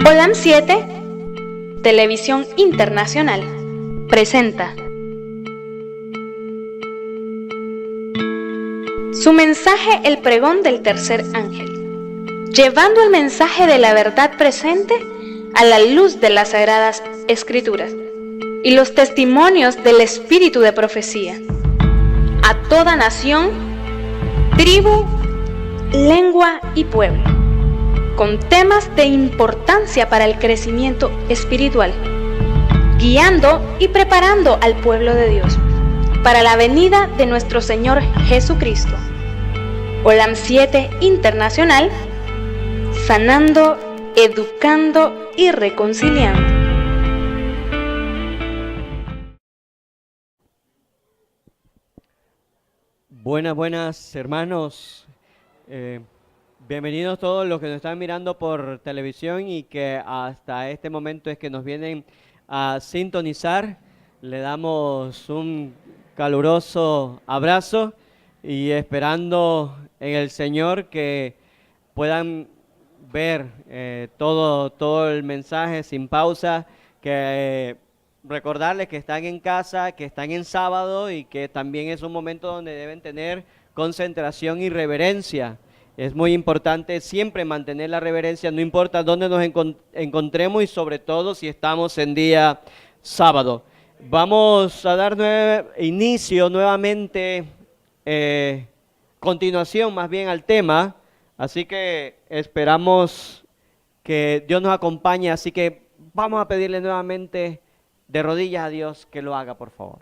Olam 7, Televisión Internacional, presenta su mensaje, el pregón del tercer ángel, llevando el mensaje de la verdad presente a la luz de las sagradas escrituras y los testimonios del espíritu de profecía, a toda nación, tribu, lengua y pueblo, con temas de importancia para el crecimiento espiritual, guiando y preparando al pueblo de Dios para la venida de nuestro Señor Jesucristo. Olam 7 Internacional, sanando, educando y reconciliando. Buenas hermanos, bienvenidos todos los que nos están mirando por televisión y que hasta este momento es que nos vienen a sintonizar. Le damos un caluroso abrazo y esperando en el Señor que puedan ver todo el mensaje sin pausa, que recordarles que están en casa, que están en sábado y que también es un momento donde deben tener concentración y reverencia. Es muy importante siempre mantener la reverencia, no importa dónde nos encontremos y sobre todo si estamos en día sábado. Vamos a dar inicio nuevamente, continuación más bien al tema, así que esperamos que Dios nos acompañe, así que vamos a pedirle nuevamente de rodillas a Dios que lo haga, por favor.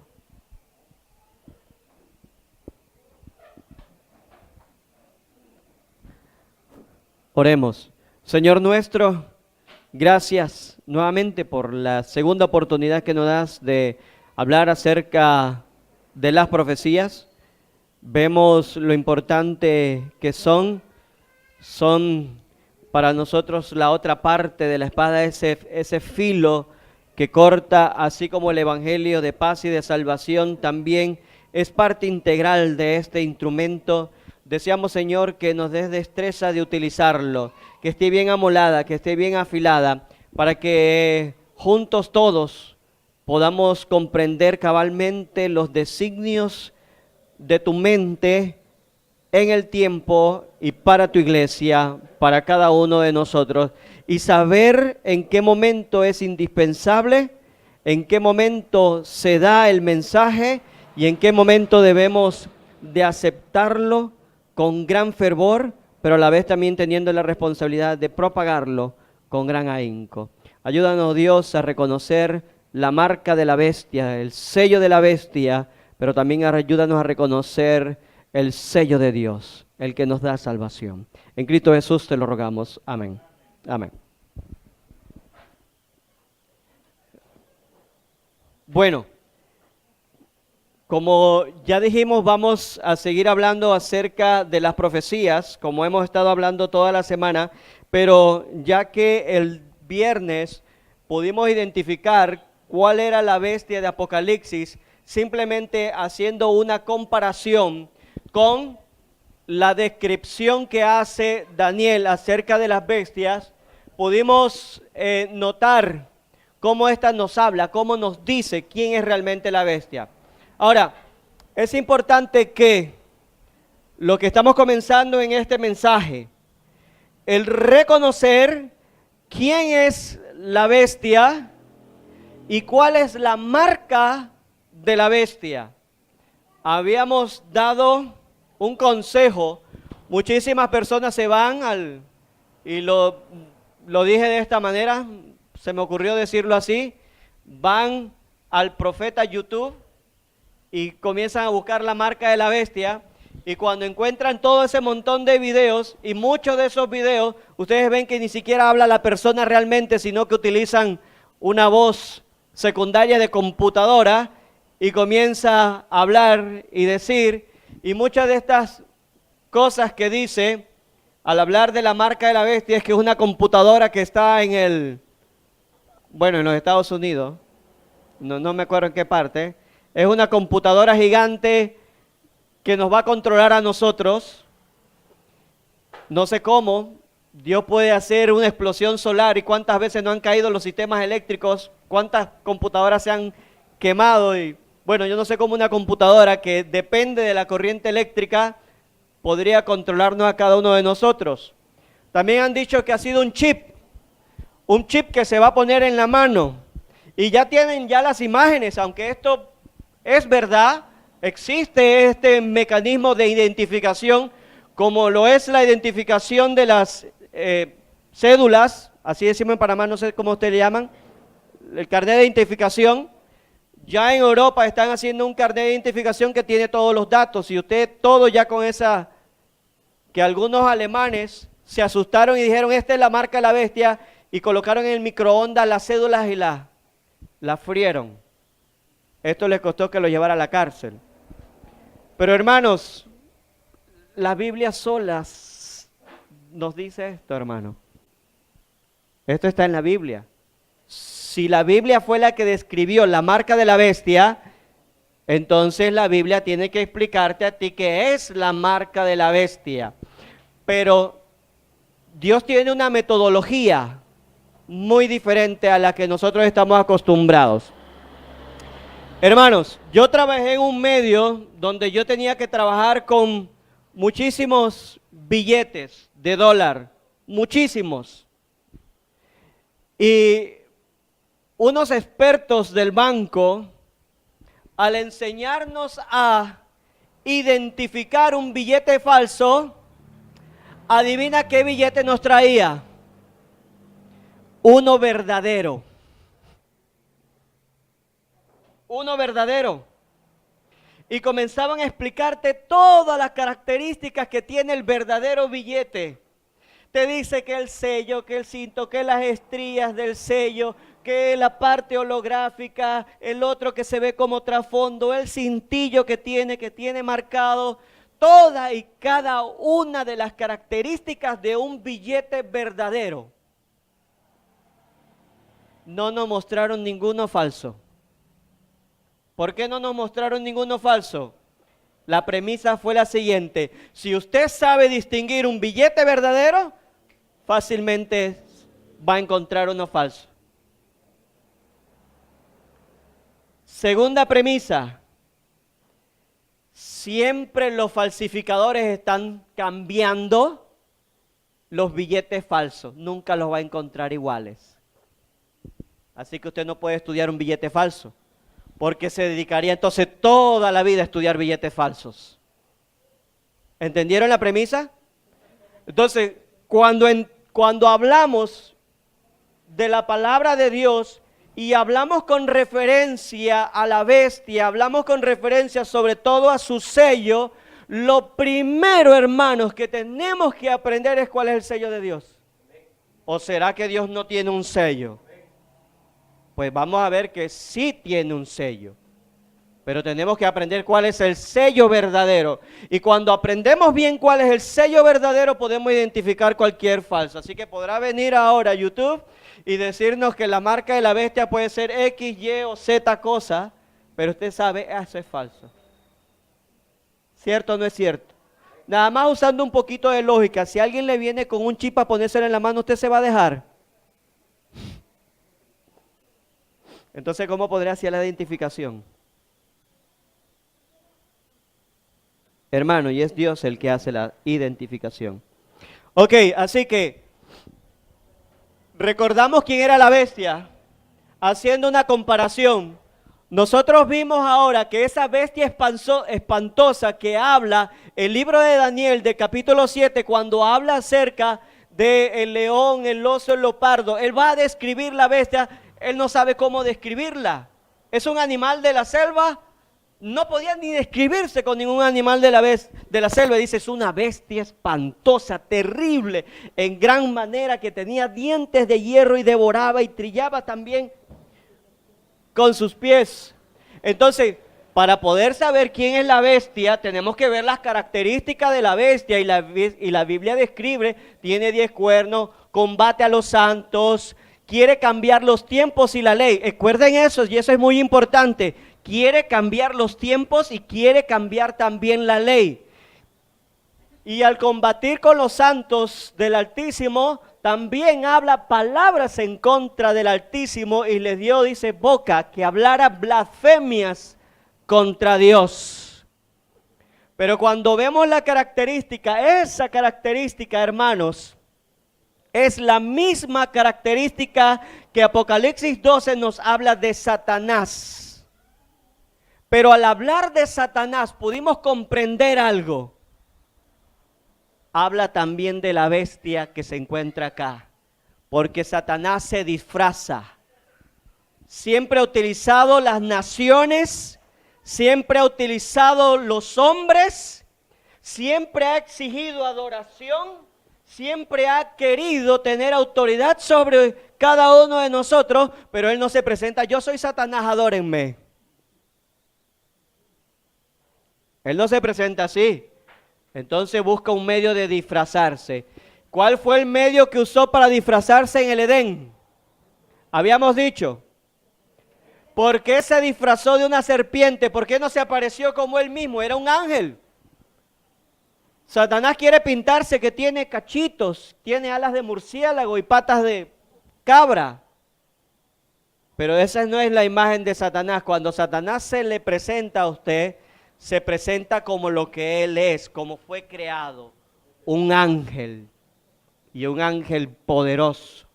Oremos. Señor nuestro, gracias nuevamente por la segunda oportunidad que nos das de hablar acerca de las profecías. Vemos lo importante que son para nosotros la otra parte de la espada, ese filo que corta, así como el evangelio de paz y de salvación también es parte integral de este instrumento. Deseamos, Señor, que nos des destreza de utilizarlo, que esté bien amolada, que esté bien afilada, para que juntos todos podamos comprender cabalmente los designios de tu mente en el tiempo y para tu iglesia, para cada uno de nosotros, y saber en qué momento es indispensable, en qué momento se da el mensaje y en qué momento debemos de aceptarlo con gran fervor, pero a la vez también teniendo la responsabilidad de propagarlo con gran ahínco. Ayúdanos, Dios, a reconocer la marca de la bestia, el sello de la bestia, pero también ayúdanos a reconocer el sello de Dios, el que nos da salvación. En Cristo Jesús te lo rogamos. Amén. Amén. Bueno, como ya dijimos, vamos a seguir hablando acerca de las profecías, como hemos estado hablando toda la semana, pero ya que el viernes pudimos identificar cuál era la bestia de Apocalipsis, simplemente haciendo una comparación con la descripción que hace Daniel acerca de las bestias, pudimos notar cómo ésta nos habla, cómo nos dice quién es realmente la bestia. Ahora, es importante que lo que estamos comenzando en este mensaje, el reconocer quién es la bestia y cuál es la marca de la bestia. Habíamos dado un consejo, muchísimas personas se van y lo dije de esta manera, se me ocurrió decirlo así, van al profeta YouTube y comienzan a buscar la marca de la bestia, y cuando encuentran todo ese montón de videos, y muchos de esos videos, ustedes ven que ni siquiera habla la persona realmente, sino que utilizan una voz secundaria de computadora, y comienza a hablar y decir, y muchas de estas cosas que dice, al hablar de la marca de la bestia, es que es una computadora que está en los Estados Unidos, no me acuerdo en qué parte. Es una computadora gigante que nos va a controlar a nosotros. No sé cómo, Dios puede hacer una explosión solar y cuántas veces no han caído los sistemas eléctricos, cuántas computadoras se han quemado y bueno, yo no sé cómo una computadora que depende de la corriente eléctrica podría controlarnos a cada uno de nosotros. También han dicho que ha sido un chip que se va a poner en la mano y ya tienen ya las imágenes, aunque esto es verdad, existe este mecanismo de identificación como lo es la identificación de las cédulas, así decimos en Panamá, no sé cómo ustedes le llaman, el carnet de identificación. Ya en Europa están haciendo un carnet de identificación que tiene todos los datos y usted todo ya con esa, que algunos alemanes se asustaron y dijeron esta es la marca de la bestia y colocaron en el microondas las cédulas y la frieron. Esto les costó que lo llevara a la cárcel. Pero hermanos, la Biblia sola nos dice esto, hermano. Esto está en la Biblia. Si la Biblia fue la que describió la marca de la bestia, entonces la Biblia tiene que explicarte a ti qué es la marca de la bestia. Pero Dios tiene una metodología muy diferente a la que nosotros estamos acostumbrados. Hermanos, yo trabajé en un medio donde yo tenía que trabajar con muchísimos billetes de dólar, muchísimos. Y unos expertos del banco, al enseñarnos a identificar un billete falso, adivina qué billete nos traía. Uno verdadero. Uno verdadero. Y comenzaban a explicarte todas las características que tiene el verdadero billete. Te dice que el sello, que el cinto, que las estrías del sello, que la parte holográfica, el otro que se ve como trasfondo, el cintillo que tiene marcado, toda y cada una de las características de un billete verdadero. No nos mostraron ninguno falso. ¿Por qué no nos mostraron ninguno falso? La premisa fue la siguiente: si usted sabe distinguir un billete verdadero, fácilmente va a encontrar uno falso. Segunda premisa: siempre los falsificadores están cambiando los billetes falsos, nunca los va a encontrar iguales. Así que usted no puede estudiar un billete falso, porque se dedicaría entonces toda la vida a estudiar billetes falsos. ¿Entendieron la premisa? Entonces, cuando hablamos de la palabra de Dios y hablamos con referencia a la bestia, hablamos con referencia sobre todo a su sello, lo primero, hermanos, que tenemos que aprender es cuál es el sello de Dios. ¿O será que Dios no tiene un sello? Pues vamos a ver que sí tiene un sello, pero tenemos que aprender cuál es el sello verdadero. Y cuando aprendemos bien cuál es el sello verdadero, podemos identificar cualquier falso. Así que podrá venir ahora a YouTube y decirnos que la marca de la bestia puede ser X, Y o Z cosa, pero usted sabe, eso es falso. ¿Cierto o no es cierto? Nada más usando un poquito de lógica, si alguien le viene con un chip a ponérselo en la mano, ¿usted se va a dejar? Entonces, ¿cómo podría hacer la identificación? Hermano, y es Dios el que hace la identificación. Ok, así que recordamos quién era la bestia, haciendo una comparación. Nosotros vimos ahora que esa bestia espantosa que habla el libro de Daniel de capítulo 7, cuando habla acerca del león, el oso, el leopardo, él va a describir la bestia. Él no sabe cómo describirla. Es un animal de la selva. No podía ni describirse con ningún animal de la selva. Dice, es una bestia espantosa, terrible, en gran manera, que tenía dientes de hierro y devoraba y trillaba también con sus pies. Entonces, para poder saber quién es la bestia, tenemos que ver las características de la bestia. Y la Biblia describe, tiene 10 cuernos, combate a los santos, quiere cambiar los tiempos y la ley. Recuerden eso, y eso es muy importante. Quiere cambiar los tiempos y quiere cambiar también la ley. Y al combatir con los santos del Altísimo, también habla palabras en contra del Altísimo y les dio, dice, boca que hablara blasfemias contra Dios. Pero cuando vemos la característica, esa característica, hermanos, es la misma característica que Apocalipsis 12 nos habla de Satanás. Pero al hablar de Satanás pudimos comprender algo. Habla también de la bestia que se encuentra acá, porque Satanás se disfraza. Siempre ha utilizado las naciones, siempre ha utilizado los hombres, siempre ha exigido adoración, siempre ha querido tener autoridad sobre cada uno de nosotros, pero él no se presenta, yo soy Satanás, adórenme. Él no se presenta así. Entonces busca un medio de disfrazarse. ¿Cuál fue el medio que usó para disfrazarse en el Edén? Habíamos dicho. ¿Por qué se disfrazó de una serpiente? ¿Por qué no se apareció como él mismo? Era un ángel. Satanás quiere pintarse que tiene cachitos, tiene alas de murciélago y patas de cabra. Pero esa no es la imagen de Satanás. Cuando Satanás se le presenta a usted, se presenta como lo que él es, como fue creado, un ángel, y un ángel poderoso.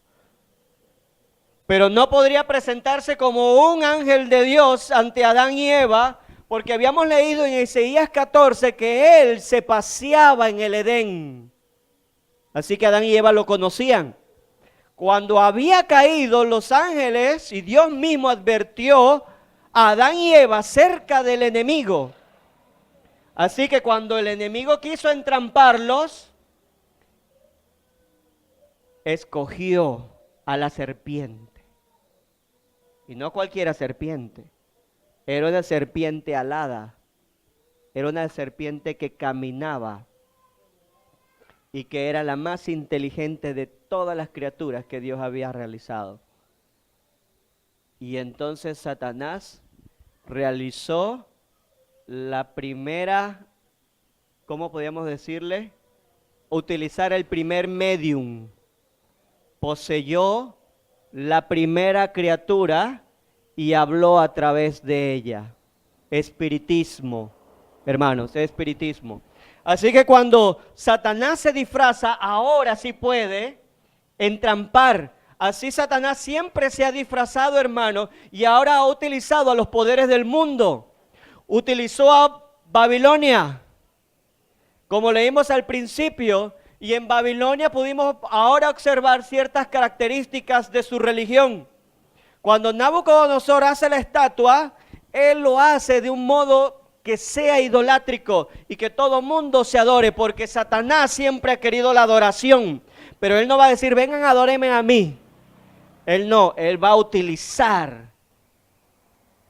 Pero no podría presentarse como un ángel de Dios ante Adán y Eva, porque habíamos leído en Isaías 14 que él se paseaba en el Edén. Así que Adán y Eva lo conocían. Cuando había caído los ángeles y Dios mismo advirtió a Adán y Eva cerca del enemigo. Así que cuando el enemigo quiso entramparlos, escogió a la serpiente. Y no cualquiera serpiente. Era una serpiente alada. Era una serpiente que caminaba y que era la más inteligente de todas las criaturas que Dios había realizado. Y entonces Satanás realizó la primera, ¿cómo podríamos decirle? Utilizar el primer medium. Poseyó la primera criatura y habló a través de ella. Espiritismo, hermanos, espiritismo. Así que cuando Satanás se disfraza, ahora sí puede entrampar. Así Satanás siempre se ha disfrazado, hermano, y ahora ha utilizado a los poderes del mundo. Utilizó a Babilonia, como leímos al principio, y en Babilonia pudimos ahora observar ciertas características de su religión. Cuando Nabucodonosor hace la estatua, él lo hace de un modo que sea idolátrico y que todo mundo se adore, porque Satanás siempre ha querido la adoración, pero él no va a decir, vengan, adórenme a mí. Él no, él va a utilizar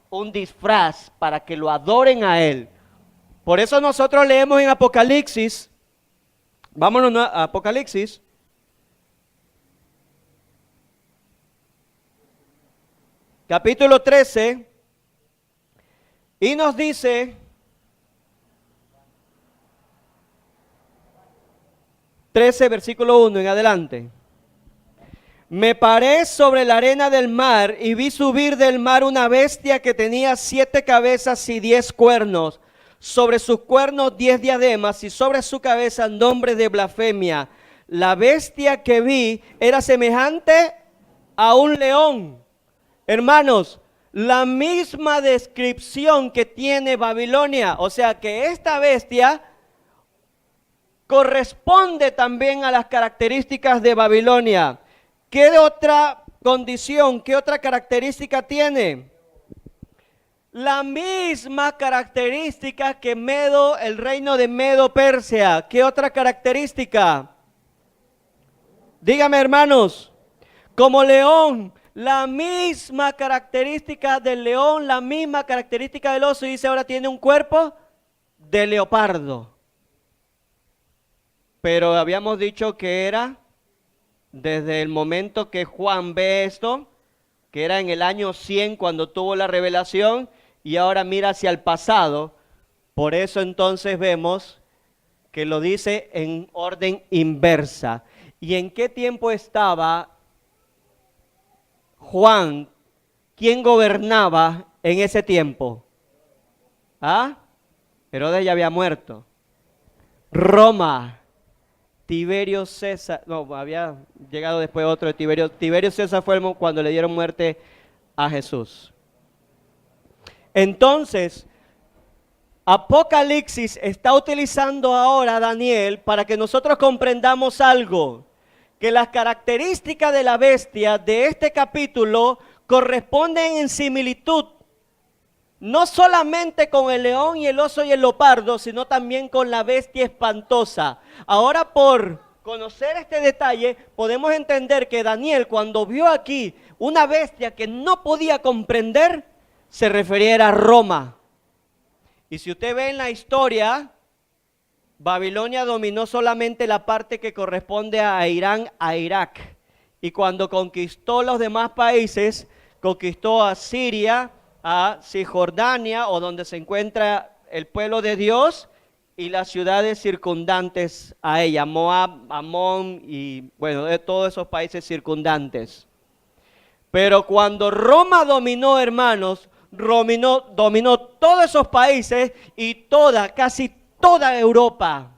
un disfraz para que lo adoren a él. Por eso nosotros leemos en Apocalipsis, vámonos a Apocalipsis, capítulo 13, y nos dice, 13, versículo 1 en adelante. Me paré sobre la arena del mar y vi subir del mar una bestia que tenía 7 cabezas y 10 cuernos. Sobre sus cuernos 10 diademas y sobre su cabeza nombres de blasfemia. La bestia que vi era semejante a un león. Hermanos, la misma descripción que tiene Babilonia. O sea que esta bestia corresponde también a las características de Babilonia. ¿Qué otra condición, qué otra característica tiene? La misma característica que Medo, el reino de Medo-Persia. ¿Qué otra característica? Dígame, hermanos, como león, la misma característica del león, la misma característica del oso, y dice ahora tiene un cuerpo de leopardo. Pero habíamos dicho que era desde el momento que Juan ve esto, que era en el año 100 cuando tuvo la revelación, y ahora mira hacia el pasado. Por eso entonces vemos que lo dice en orden inversa. ¿Y en qué tiempo estaba Juan? ¿Quién gobernaba en ese tiempo? ¿Ah? Herodes ya había muerto. Roma. Tiberio César, no, había llegado después otro de Tiberio. Tiberio César fue cuando le dieron muerte a Jesús. Entonces, Apocalipsis está utilizando ahora a Daniel para que nosotros comprendamos algo, que las características de la bestia de este capítulo corresponden en similitud, no solamente con el león y el oso y el leopardo, sino también con la bestia espantosa. Ahora, por conocer este detalle, podemos entender que Daniel, cuando vio aquí una bestia que no podía comprender, se refería a Roma. Y si usted ve en la historia, Babilonia dominó solamente la parte que corresponde a Irán, a Irak. Y cuando conquistó los demás países, conquistó a Siria, a Cisjordania, o donde se encuentra el pueblo de Dios, y las ciudades circundantes a ella, Moab, Amón y bueno, de todos esos países circundantes. Pero cuando Roma dominó, hermanos, dominó todos esos países y casi toda Europa.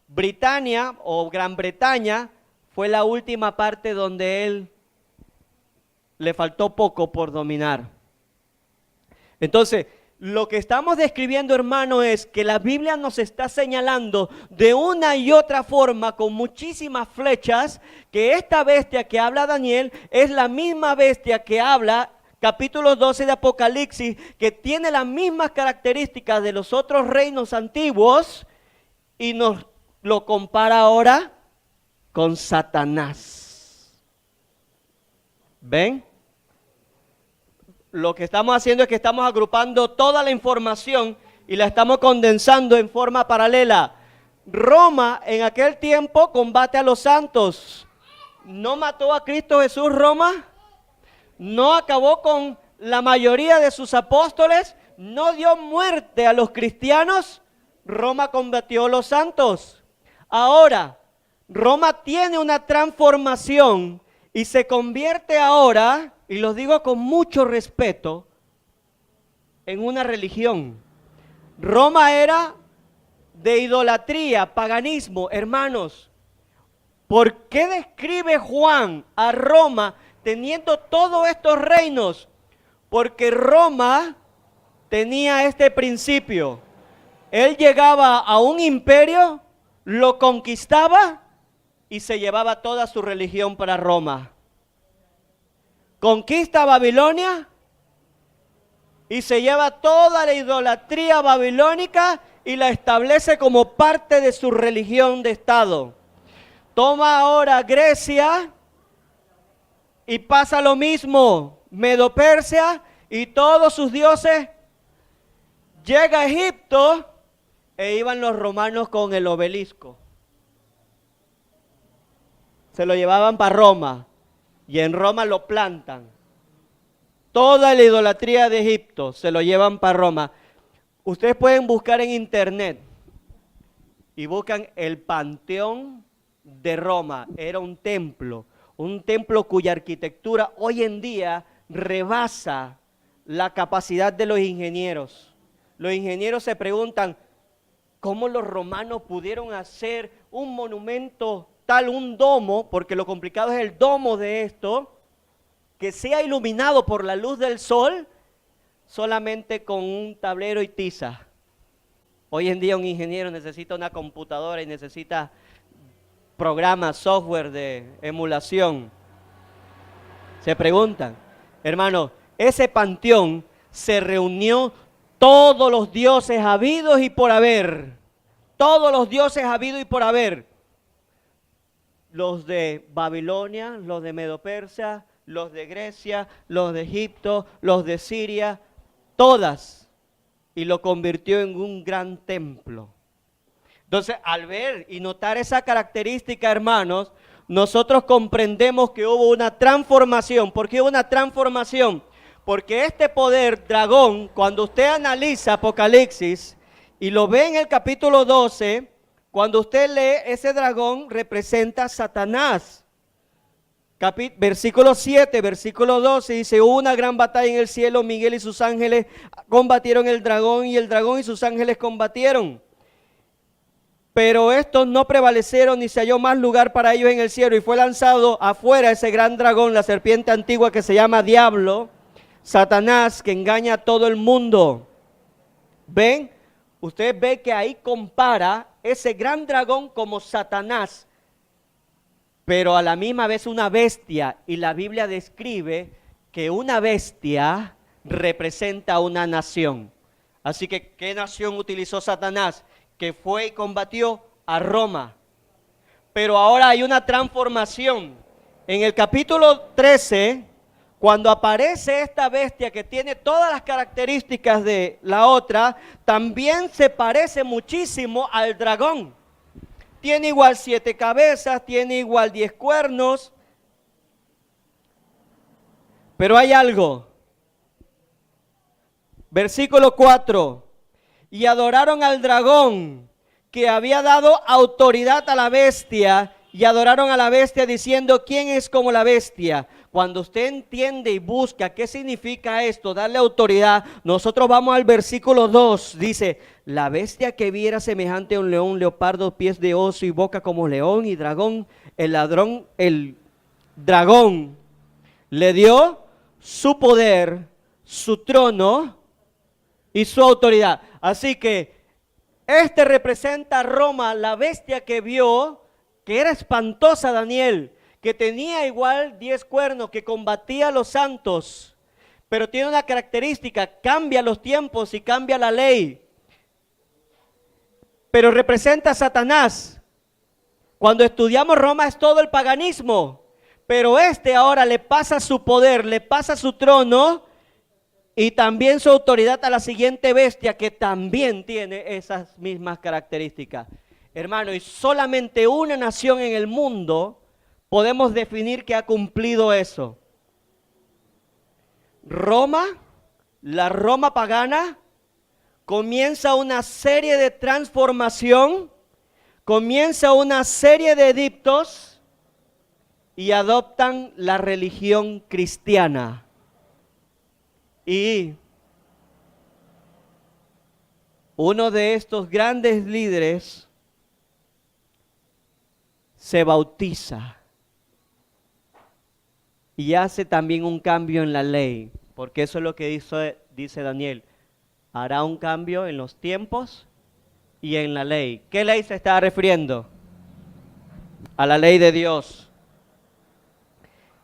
Britania o Gran Bretaña fue la última parte donde él le faltó poco por dominar. Entonces, lo que estamos describiendo, hermano, es que la Biblia nos está señalando de una y otra forma, con muchísimas flechas, que esta bestia que habla Daniel es la misma bestia que habla capítulo 12 de Apocalipsis, que tiene las mismas características de los otros reinos antiguos, y nos lo compara ahora con Satanás. ¿Ven? Lo que estamos haciendo es que estamos agrupando toda la información y la estamos condensando en forma paralela. Roma en aquel tiempo combate a los santos. ¿No mató a Cristo Jesús Roma? ¿No acabó con la mayoría de sus apóstoles? ¿No dio muerte a los cristianos? Roma combatió a los santos. Ahora, Roma tiene una transformación y se convierte ahora, y lo digo con mucho respeto, en una religión. Roma era de idolatría, paganismo. Hermanos, ¿por qué describe Juan a Roma teniendo todos estos reinos? Porque Roma tenía este principio. Él llegaba a un imperio, lo conquistaba y se llevaba toda su religión para Roma. Conquista Babilonia y se lleva toda la idolatría babilónica y la establece como parte de su religión de Estado. Toma ahora Grecia y pasa lo mismo, Medo-Persia y todos sus dioses. Llega a Egipto e iban los romanos con el obelisco. Se lo llevaban para Roma. Y en Roma lo plantan. Toda la idolatría de Egipto se lo llevan para Roma. Ustedes pueden buscar en internet y buscan el Panteón de Roma. Era un templo cuya arquitectura hoy en día rebasa la capacidad de los ingenieros. Los ingenieros se preguntan, ¿cómo los romanos pudieron hacer un monumento tal, un domo, porque lo complicado es el domo de esto, que sea iluminado por la luz del sol, solamente con un tablero y tiza? Hoy en día un ingeniero necesita una computadora y necesita programas, software de emulación. Se preguntan, hermano, ese panteón se reunió todos los dioses habidos y por haber, todos los dioses habidos y por haber. Los de Babilonia, los de Medo-Persia, los de Grecia, los de Egipto, los de Siria, todas, y lo convirtió en un gran templo. Entonces, al ver y notar esa característica, hermanos, nosotros comprendemos que hubo una transformación. ¿Por qué hubo una transformación? Porque este poder dragón, cuando usted analiza Apocalipsis y lo ve en el capítulo 12, Cuando usted lee, ese dragón representa a Satanás. Versículo 7, versículo 12 dice: hubo una gran batalla en el cielo, Miguel y sus ángeles combatieron el dragón y sus ángeles combatieron. Pero estos no prevalecieron ni se halló más lugar para ellos en el cielo, y fue lanzado afuera ese gran dragón, la serpiente antigua que se llama Diablo, Satanás, que engaña a todo el mundo. ¿Ven? Usted ve que ahí compara ese gran dragón como Satanás, pero a la misma vez una bestia, y la Biblia describe que una bestia representa a una nación. Así que, ¿qué nación utilizó Satanás? Que fue y combatió a Roma. Pero ahora hay una transformación. En el capítulo 13, cuando aparece esta bestia que tiene todas las características de la otra, también se parece muchísimo al dragón. Tiene igual 7 cabezas, tiene igual 10 cuernos. Pero hay algo. Versículo 4. Y adoraron al dragón, que había dado autoridad a la bestia, y adoraron a la bestia diciendo: ¿quién es como la bestia? Cuando usted entiende y busca qué significa esto, darle autoridad, nosotros vamos al versículo 2, dice: la bestia que viera semejante a un león, leopardo, pies de oso y boca como león y dragón, el dragón le dio su poder, su trono y su autoridad. Así que este representa a Roma, la bestia que vio, que era espantosa, Daniel, que tenía igual 10 cuernos, que combatía a los santos, pero tiene una característica: cambia los tiempos y cambia la ley. Pero representa a Satanás. Cuando estudiamos Roma es todo el paganismo, pero este ahora le pasa su poder, le pasa su trono y también su autoridad a la siguiente bestia, que también tiene esas mismas características. Hermano, y solamente una nación en el mundo podemos definir que ha cumplido eso. Roma, la Roma pagana, comienza una serie de transformación, comienza una serie de edictos y adoptan la religión cristiana. Y uno de estos grandes líderes se bautiza y hace también un cambio en la ley, porque eso es lo que dice Daniel: hará un cambio en los tiempos y en la ley. ¿Qué ley se está refiriendo? A la ley de Dios.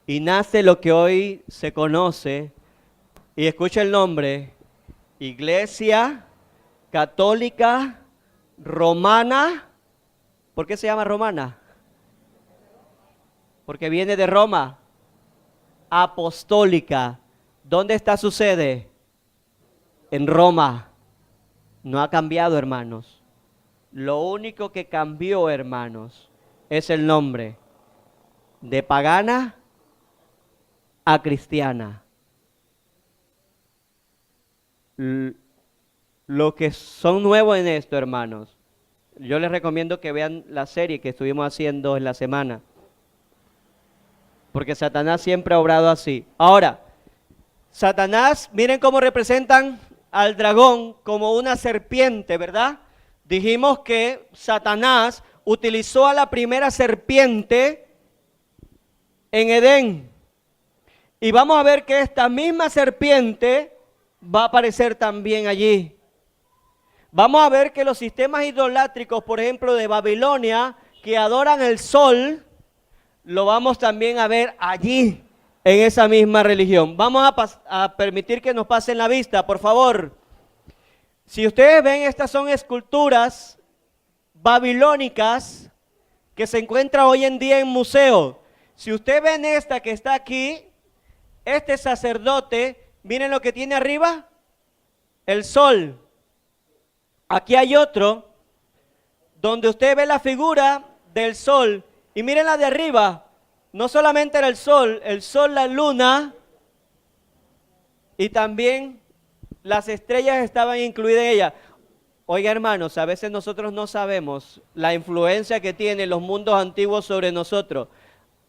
Y nace lo que hoy se conoce, y escucha el nombre: Iglesia Católica Romana. ¿Por qué se llama romana? Porque viene de Roma. Apostólica. ¿Dónde está su sede? En Roma. No ha cambiado, hermanos. Lo único que cambió, hermanos, es el nombre. De pagana a cristiana. Lo que son nuevos en esto, hermanos, yo les recomiendo que vean la serie que estuvimos haciendo en la semana, porque Satanás siempre ha obrado así. Ahora, Satanás, miren cómo representan al dragón como una serpiente, ¿verdad? Dijimos que Satanás utilizó a la primera serpiente en Edén. Y vamos a ver que esta misma serpiente va a aparecer también allí. Vamos a ver que los sistemas idolátricos, por ejemplo, de Babilonia, que adoran el sol, lo vamos también a ver allí, en esa misma religión. Vamos a permitir que nos pasen la vista, por favor. Si ustedes ven, estas son esculturas babilónicas que se encuentran hoy en día en museo. Si usted ven esta que está aquí, este sacerdote, miren lo que tiene arriba, el sol. Aquí hay otro, donde usted ve la figura del sol, y miren la de arriba, no solamente era el sol, la luna, y también las estrellas estaban incluidas en ella. Oiga, hermanos, a veces nosotros no sabemos la influencia que tienen los mundos antiguos sobre nosotros.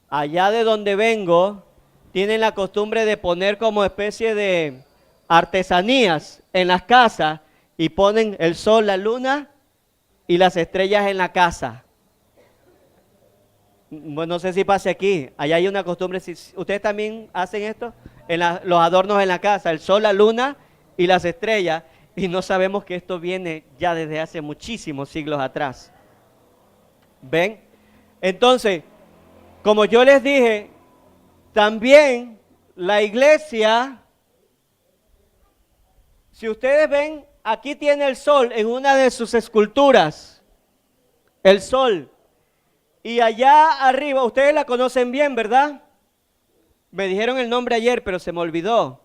Allá de donde vengo, tienen la costumbre de poner como especie de artesanías en las casas y ponen el sol, la luna y las estrellas en la casa. Bueno, no sé si pase aquí. Allá hay una costumbre. ¿Ustedes también hacen esto? Los adornos en la casa, el sol, la luna y las estrellas. Y no sabemos que esto viene ya desde hace muchísimos siglos atrás. ¿Ven? Entonces, como yo les dije, también la iglesia, si ustedes ven, aquí tiene el sol en una de sus esculturas. El sol. Y allá arriba, ustedes la conocen bien, ¿verdad? Me dijeron el nombre ayer, pero se me olvidó.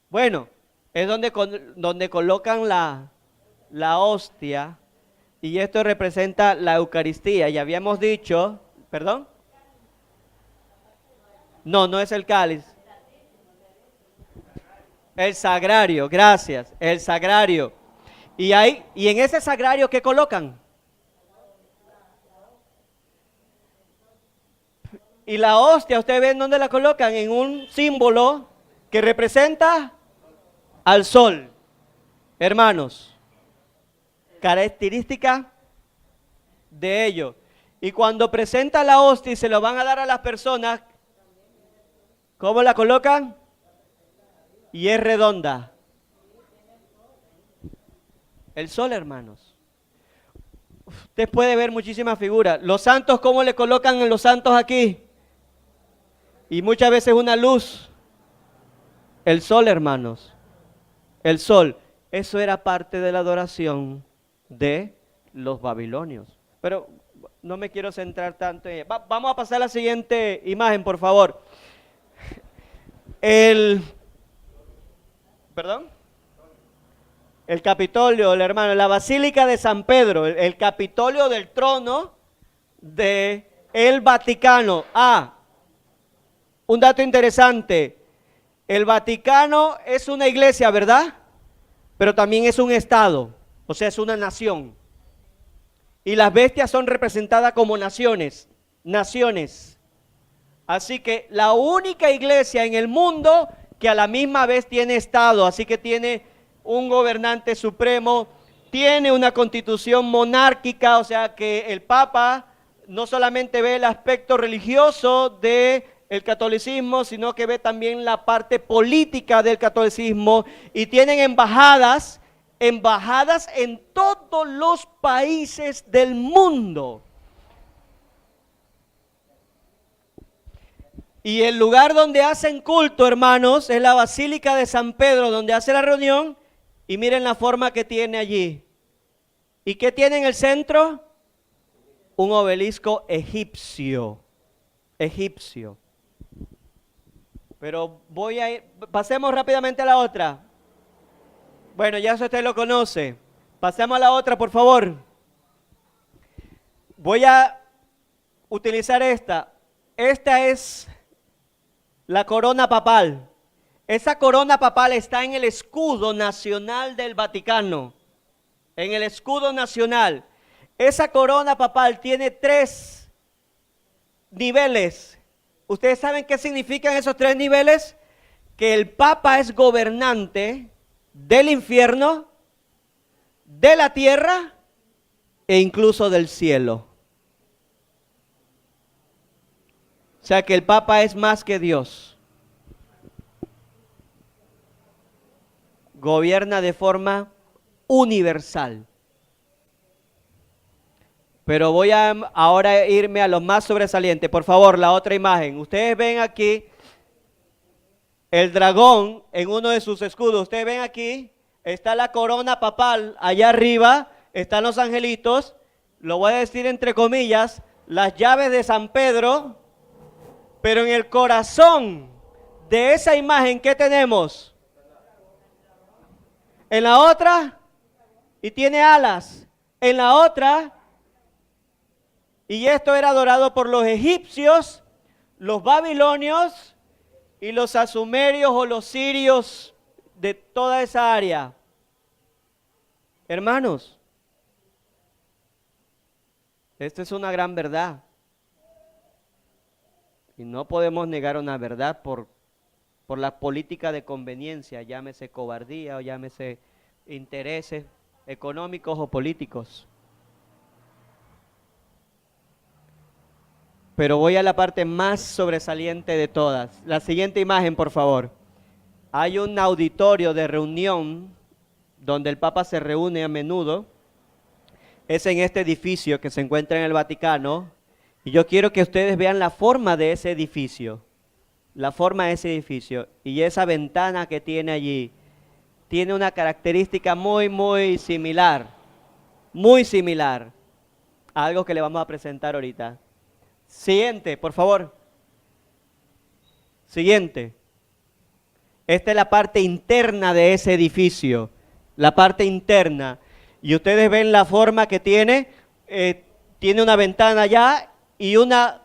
Bueno, es donde colocan la hostia, y esto representa la Eucaristía. Y habíamos dicho, ¿perdón? No, no es el cáliz. El sagrario, gracias, el sagrario. Y en ese sagrario, ¿qué colocan? Y la hostia, ¿ustedes ven dónde la colocan? En un símbolo que representa al sol. Hermanos, característica de ello. Y cuando presenta la hostia y se lo van a dar a las personas, ¿cómo la colocan? Y es redonda. El sol, hermanos. Usted puede ver muchísimas figuras. Los santos, ¿cómo le colocan en los santos aquí? Y muchas veces una luz. El sol, hermanos. El sol. Eso era parte de la adoración de los babilonios. Pero no me quiero centrar tanto en ella. Vamos a pasar a la siguiente imagen, por favor. ¿Perdón? El Capitolio, el hermano, la Basílica de San Pedro, el Capitolio del trono de el Vaticano. Un dato interesante. El Vaticano es una iglesia, ¿verdad? Pero también es un estado, o sea, es una nación. Y las bestias son representadas como naciones. Así que la única iglesia en el mundo que a la misma vez tiene estado, así que tiene un gobernante supremo, tiene una constitución monárquica, o sea que el Papa no solamente ve el aspecto religioso del catolicismo, sino que ve también la parte política del catolicismo, y tienen embajadas en todos los países del mundo. Y el lugar donde hacen culto, hermanos, es la Basílica de San Pedro, donde hace la reunión. Y miren la forma que tiene allí. ¿Y qué tiene en el centro? Un obelisco egipcio. Pero pasemos rápidamente a la otra. Bueno, ya eso usted lo conoce. Pasemos a la otra, por favor. Voy a utilizar esta. Esta es la corona papal. Esa corona papal está en el escudo nacional del Vaticano. En el escudo nacional. Esa corona papal tiene 3 niveles. ¿Ustedes saben qué significan esos 3 niveles? Que el Papa es gobernante del infierno, de la tierra e incluso del cielo. O sea que el Papa es más que Dios. Gobierna de forma universal. Pero voy a ahora irme a lo más sobresaliente. Por favor, la otra imagen. Ustedes ven aquí el dragón en uno de sus escudos. Ustedes ven aquí, está la corona papal. Allá arriba están los angelitos. Lo voy a decir entre comillas, las llaves de San Pedro. Pero en el corazón de esa imagen, ¿qué tenemos? En la otra, y tiene alas. En la otra, y esto era adorado por los egipcios, los babilonios y los asumerios o los sirios de toda esa área. Hermanos, esta es una gran verdad. Y no podemos negar una verdad por la política de conveniencia, llámese cobardía o llámese intereses económicos o políticos. Pero voy a la parte más sobresaliente de todas. La siguiente imagen, por favor. Hay un auditorio de reunión donde el Papa se reúne a menudo. Es en este edificio que se encuentra en el Vaticano. Y yo quiero que ustedes vean la forma de ese edificio. La forma de ese edificio. Y esa ventana que tiene allí tiene una característica muy similar. Muy similar a algo que le vamos a presentar ahorita. Siguiente, por favor. Siguiente. Esta es la parte interna de ese edificio. La parte interna. Y ustedes ven la forma que tiene. Tiene una ventana allá y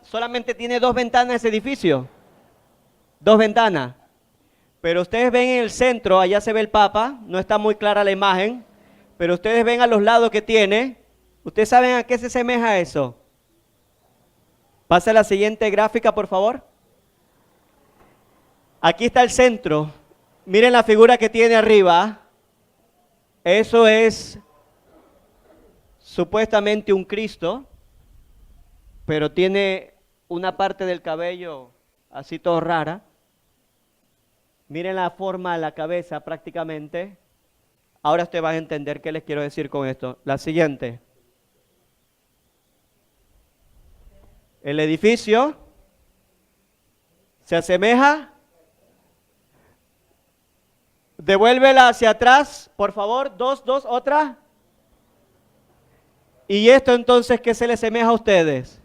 solamente tiene 2 ventanas ese edificio. 2 ventanas. Pero ustedes ven en el centro, allá se ve el Papa. No está muy clara la imagen. Pero ustedes ven a los lados que tiene. ¿Ustedes saben a qué se asemeja eso? Pasa la siguiente gráfica, por favor. Aquí está el centro. Miren la figura que tiene arriba. Eso es supuestamente un Cristo, pero tiene una parte del cabello así todo rara. Miren la forma de la cabeza prácticamente. Ahora ustedes van a entender qué les quiero decir con esto. La siguiente. El edificio se asemeja. Devuélvela hacia atrás, por favor. 2, otra. ¿Y esto entonces qué se le asemeja a ustedes?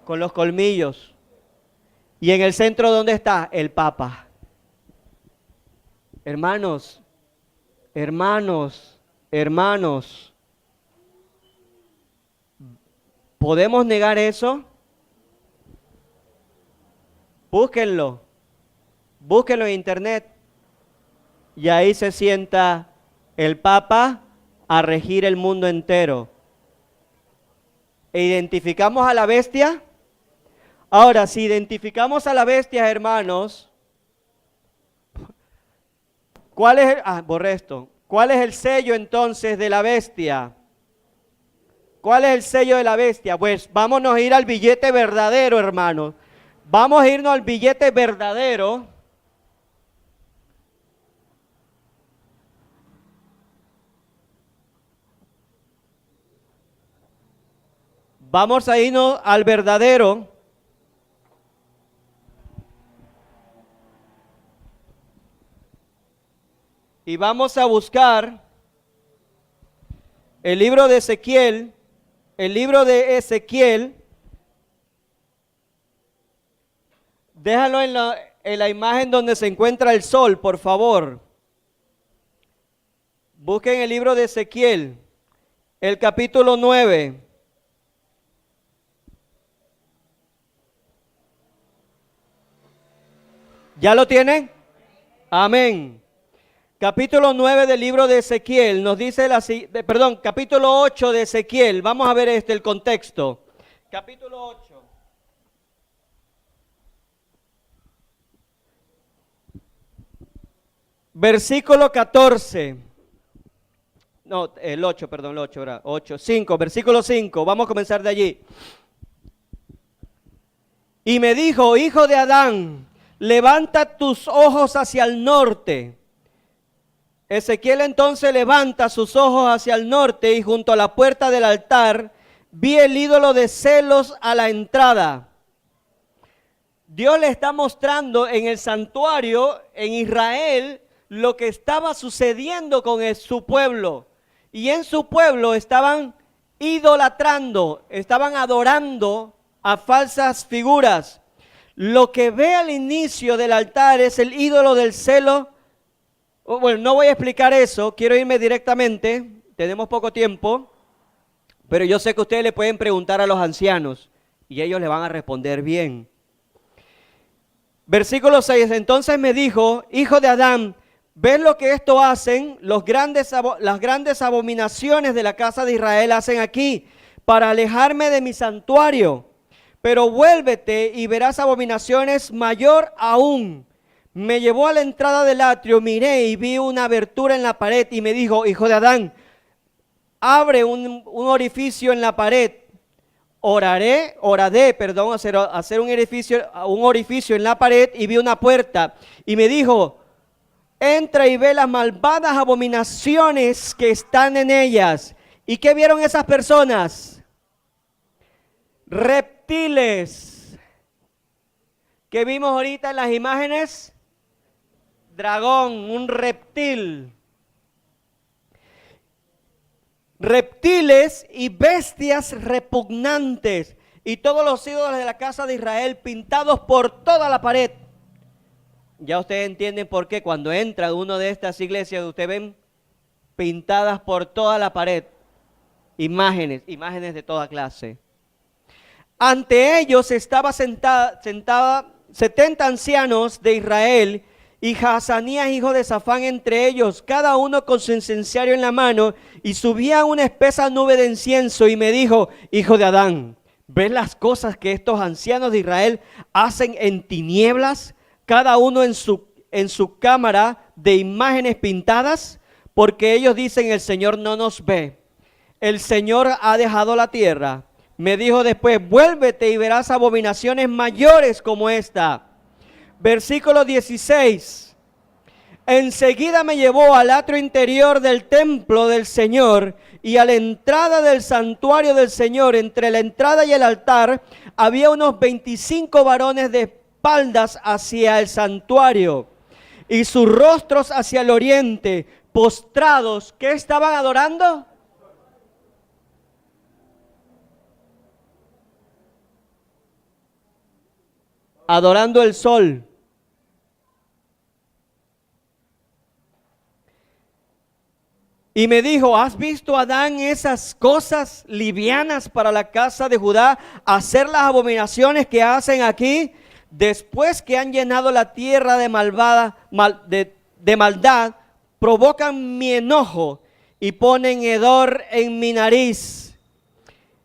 Con los colmillos. ¿Y en el centro dónde está? El Papa. Hermanos, ¿podemos negar eso? Búsquenlo en internet. Y ahí se sienta el Papa a regir el mundo entero. ¿E identificamos a la bestia? Ahora, si identificamos a la bestia, hermanos, ¿cuál es el sello entonces de la bestia? ¿Cuál es el sello de la bestia? Pues vámonos a ir al billete verdadero, hermanos. Vamos a irnos al billete verdadero. Vamos a irnos al verdadero. Y vamos a buscar el libro de Ezequiel. El libro de Ezequiel. Déjalo en la imagen donde se encuentra el sol, por favor. Busquen el libro de Ezequiel, el capítulo 9. ¿Ya lo tienen? Amén. Capítulo 9 del libro de Ezequiel nos dice capítulo 8 de Ezequiel. Vamos a ver el contexto. Capítulo 8. Versículo 14. No, el 8, perdón, el 8, ¿verdad? 8, 5, versículo 5. Vamos a comenzar de allí. Y me dijo, hijo de Adán, levanta tus ojos hacia el norte. Ezequiel entonces levanta sus ojos hacia el norte y junto a la puerta del altar vi el ídolo de celos a la entrada. Dios le está mostrando en el santuario en Israel lo que estaba sucediendo con su pueblo. Y en su pueblo estaban idolatrando, estaban adorando a falsas figuras. Lo que ve al inicio del altar es el ídolo del celo. Bueno, no voy a explicar eso, quiero irme directamente, tenemos poco tiempo, pero yo sé que ustedes le pueden preguntar a los ancianos y ellos le van a responder bien. Versículo 6, entonces me dijo, hijo de Adán, ¿Ves lo que esto hacen? Las grandes abominaciones de la casa de Israel hacen aquí para alejarme de mi santuario. Pero vuélvete y verás abominaciones mayor aún. Me llevó a la entrada del atrio, miré y vi una abertura en la pared y me dijo, hijo de Adán, abre un orificio en la pared. Oraré, hacer un orificio en la pared y vi una puerta. Y me dijo, entra y ve las malvadas abominaciones que están en ellas. ¿Y qué vieron esas personas? Reptiles. ¿Qué vimos ahorita en las imágenes? Dragón, un reptil. Reptiles y bestias repugnantes. Y todos los ídolos de la casa de Israel pintados por toda la pared. Ya ustedes entienden por qué cuando entra uno de estas iglesias, ustedes ven pintadas por toda la pared. Imágenes de toda clase. Ante ellos estaba sentada 70 ancianos de Israel y Jaazanías, hijo de Safán, entre ellos, cada uno con su incenciario en la mano, y subía una espesa nube de incienso, y me dijo, hijo de Adán, ¿ves las cosas que estos ancianos de Israel hacen en tinieblas, cada uno en su cámara de imágenes pintadas? Porque ellos dicen, el Señor no nos ve, el Señor ha dejado la tierra. Me dijo después, vuélvete y verás abominaciones mayores como esta. Versículo 16. Enseguida me llevó al atrio interior del templo del Señor, y a la entrada del santuario del Señor, entre la entrada y el altar, había unos 25 varones de espaldas hacia el santuario, y sus rostros hacia el oriente, postrados. ¿Qué estaban adorando? Adorando el sol. Y me dijo, ¿has visto, Adán, esas cosas livianas para la casa de Judá, hacer las abominaciones que hacen aquí? Después que han llenado la tierra de maldad, provocan mi enojo y ponen hedor en mi nariz.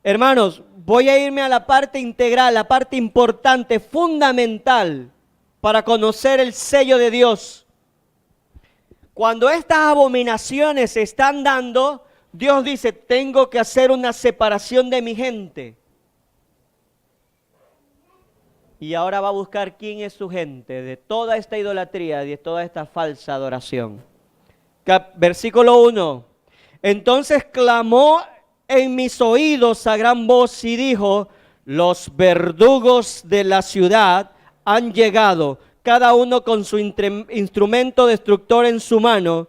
Hermanos, voy a irme a la parte integral, la parte importante, fundamental, para conocer el sello de Dios. Cuando estas abominaciones se están dando, Dios dice, tengo que hacer una separación de mi gente. Y ahora va a buscar quién es su gente, de toda esta idolatría, de toda esta falsa adoración. Versículo 1. Entonces clamó en mis oídos a gran voz y dijo, los verdugos de la ciudad han llegado, cada uno con su instrumento destructor en su mano,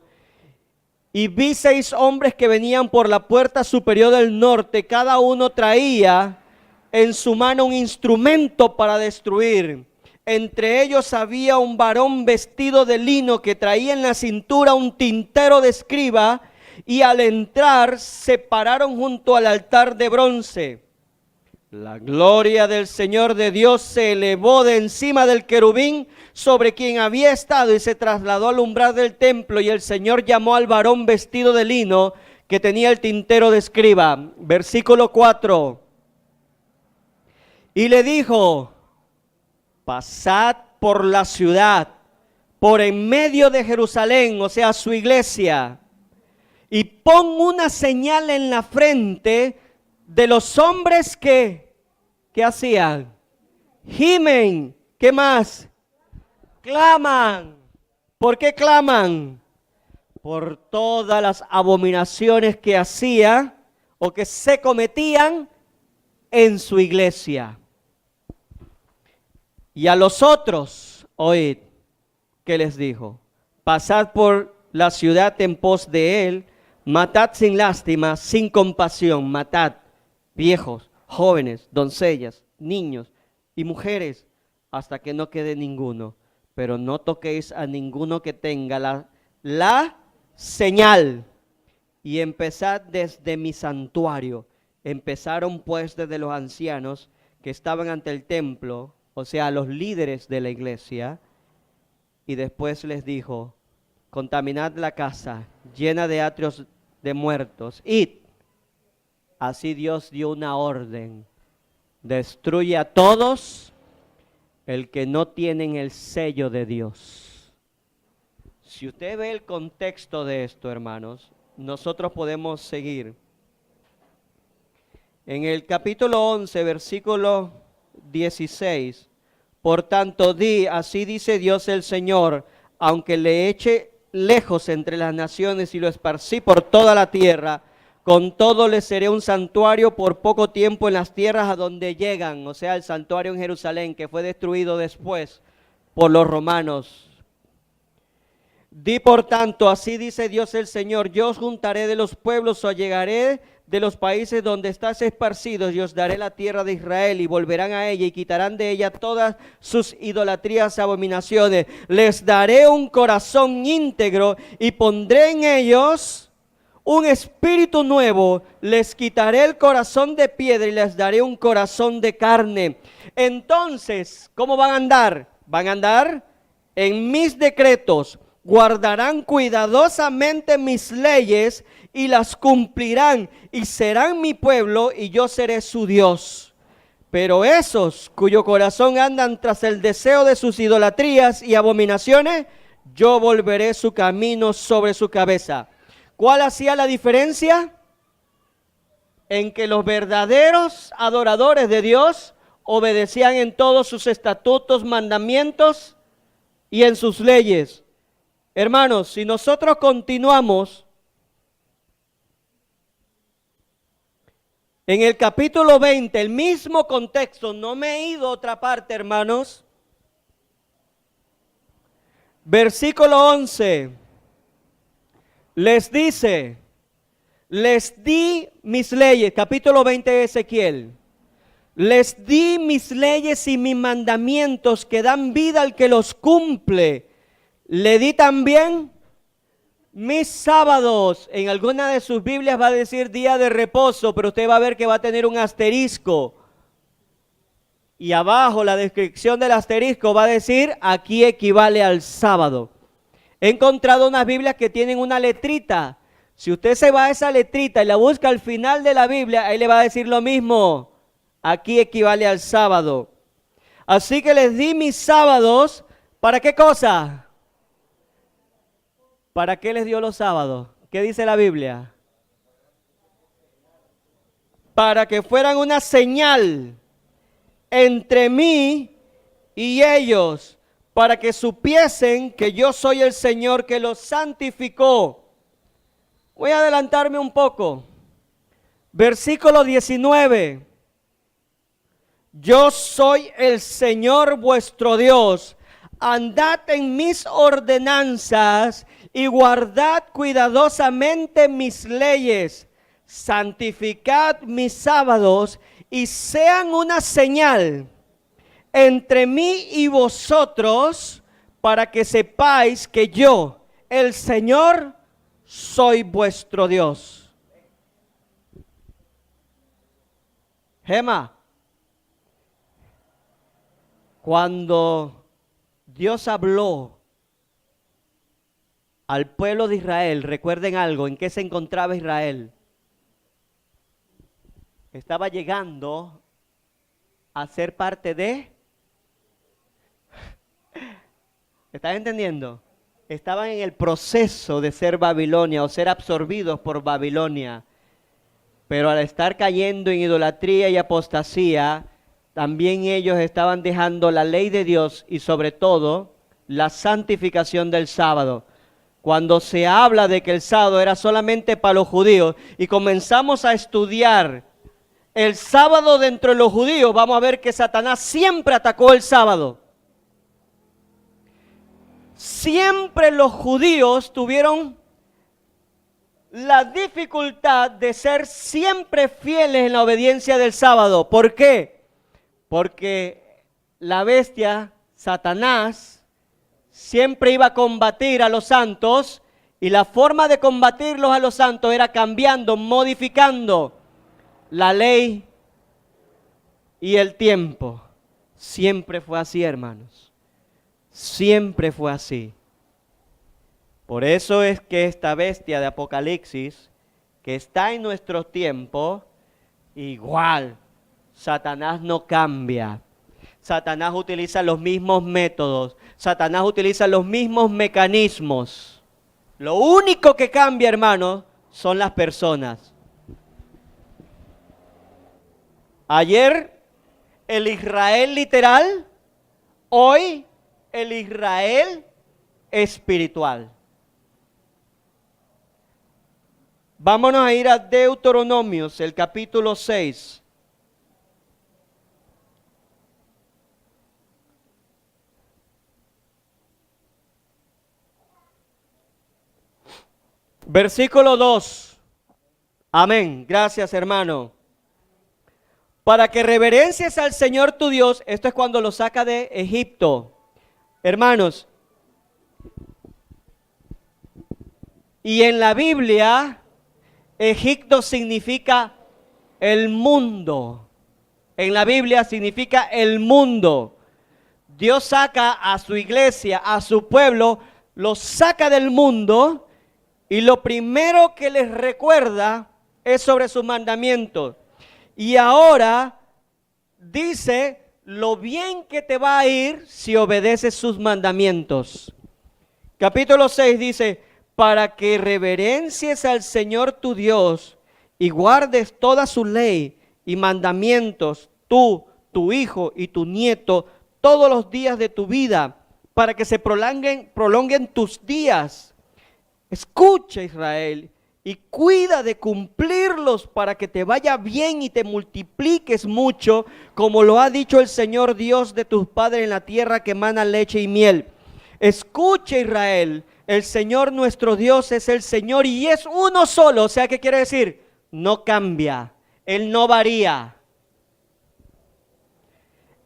y vi 6 hombres que venían por la puerta superior del norte, cada uno traía en su mano un instrumento para destruir. Entre ellos había un varón vestido de lino que traía en la cintura un tintero de escriba, y al entrar se pararon junto al altar de bronce. La gloria del Señor de Dios se elevó de encima del querubín sobre quien había estado y se trasladó al umbral del templo, y el Señor llamó al varón vestido de lino que tenía el tintero de escriba. Versículo 4. Y le dijo, pasad por la ciudad, por en medio de Jerusalén, o sea, su iglesia, y pon una señal en la frente de los hombres que hacían, gimen, ¿qué más? Claman. ¿Por qué claman? Por todas las abominaciones que hacía o que se cometían en su iglesia. Y a los otros, oíd, ¿qué les dijo? Pasad por la ciudad en pos de él, matad sin lástima, sin compasión, matad viejos, jóvenes, doncellas, niños y mujeres, hasta que no quede ninguno. Pero no toquéis a ninguno que tenga la señal. Y empezad desde mi santuario. Empezaron pues desde los ancianos que estaban ante el templo, o sea, los líderes de la iglesia. Y después les dijo, contaminad la casa, llena de atrios de muertos. Id. Así Dios dio una orden. Destruye a todos el que no tienen el sello de Dios. Si usted ve el contexto de esto, hermanos, nosotros podemos seguir. En el capítulo 11, versículo 16, por tanto di, así dice Dios el Señor, aunque le eche lejos entre las naciones y lo esparcí por toda la tierra, con todo le seré un santuario por poco tiempo en las tierras a donde llegan, o sea, el santuario en Jerusalén, que fue destruido después por los romanos. Di por tanto, así dice Dios el Señor, yo os juntaré de los pueblos, os llegaré de los países donde estás esparcidos, y os daré la tierra de Israel, y volverán a ella, y quitarán de ella todas sus idolatrías y abominaciones. Les daré un corazón íntegro, y pondré en ellos un espíritu nuevo, les quitaré el corazón de piedra, y les daré un corazón de carne. Entonces, ¿cómo van a andar? Van a andar en mis decretos, guardarán cuidadosamente mis leyes y las cumplirán, y serán mi pueblo y yo seré su Dios. Pero esos cuyo corazón andan tras el deseo de sus idolatrías y abominaciones, yo volveré su camino sobre su cabeza. ¿Cuál hacía la diferencia? En que los verdaderos adoradores de Dios obedecían en todos sus estatutos, mandamientos y en sus leyes. Hermanos, si nosotros continuamos en el capítulo 20, el mismo contexto, no me he ido a otra parte, hermanos. Versículo 11, les dice, les di mis leyes, capítulo 20 de Ezequiel. Les di mis leyes y mis mandamientos que dan vida al que los cumple. Le di también mis sábados. En alguna de sus Biblias va a decir día de reposo, pero usted va a ver que va a tener un asterisco. Y abajo la descripción del asterisco va a decir aquí equivale al sábado. He encontrado unas Biblias que tienen una letrita. Si usted se va a esa letrita y la busca al final de la Biblia, ahí le va a decir lo mismo. Aquí equivale al sábado. Así que les di mis sábados, ¿para qué cosa? ¿Para qué les dio los sábados? ¿Qué dice la Biblia? Para que fueran una señal entre mí y ellos, para que supiesen que yo soy el Señor que los santificó. Voy a adelantarme un poco. Versículo 19. Yo soy el Señor vuestro Dios. Andad en mis ordenanzas y guardad cuidadosamente mis leyes. Santificad mis sábados y sean una señal entre mí y vosotros, para que sepáis que yo, el Señor, soy vuestro Dios. Gema, cuando Dios habló al pueblo de Israel, recuerden algo, ¿en qué se encontraba Israel? Estaba llegando a ser parte de... ¿Estás entendiendo? Estaban en el proceso de ser Babilonia o ser absorbidos por Babilonia. Pero al estar cayendo en idolatría y apostasía, también ellos estaban dejando la ley de Dios y sobre todo la santificación del sábado. Cuando se habla de que el sábado era solamente para los judíos y comenzamos a estudiar el sábado dentro de los judíos, vamos a ver que Satanás siempre atacó el sábado. Siempre los judíos tuvieron la dificultad de ser siempre fieles en la obediencia del sábado. ¿Por qué? Porque la bestia, Satanás, siempre iba a combatir a los santos y la forma de combatirlos a los santos era cambiando, modificando la ley y el tiempo. Siempre fue así, hermanos. Siempre fue así. Por eso es que esta bestia de Apocalipsis, que está en nuestro tiempo, igual, Satanás no cambia. Satanás utiliza los mismos métodos, Satanás utiliza los mismos mecanismos. Lo único que cambia, hermanos, son las personas. Ayer el Israel literal, hoy el Israel espiritual. Vámonos a ir a Deuteronomios, el capítulo 6. Versículo 2. Amén. Gracias, hermano. Para que reverencies al Señor tu Dios, esto es cuando lo saca de Egipto. Hermanos, y en la Biblia, Egipto significa el mundo. En la Biblia significa el mundo. Dios saca a su iglesia, a su pueblo, los saca del mundo y lo primero que les recuerda es sobre sus mandamientos. Y ahora dice lo bien que te va a ir si obedeces sus mandamientos. Capítulo 6 dice, para que reverencies al Señor tu Dios y guardes toda su ley y mandamientos, tú, tu hijo y tu nieto, todos los días de tu vida, para que se prolonguen tus días. Escucha, Israel, y cuida de cumplirlos para que te vaya bien y te multipliques mucho, como lo ha dicho el Señor Dios de tus padres en la tierra que emana leche y miel. Escucha, Israel, el Señor nuestro Dios es el Señor y es uno solo. O sea, ¿qué quiere decir? No cambia, Él no varía.